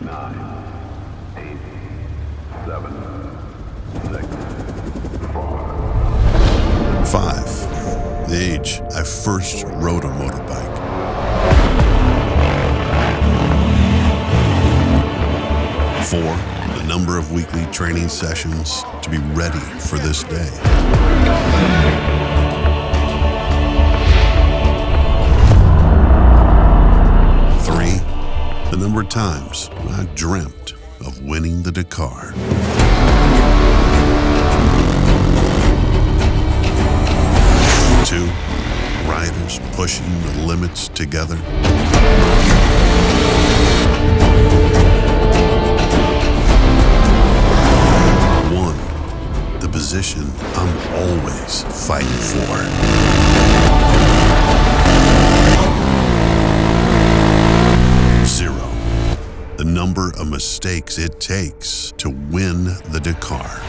9, 8, 7, 6, 5. 5. The age I first rode a motorbike. 4. The number of weekly training sessions to be ready for this day. 3. The number of times I dreamt of winning the Dakar. 2. Riders pushing the limits together. 1. The position I'm always fighting for. 0. The number of mistakes it takes to win the Dakar.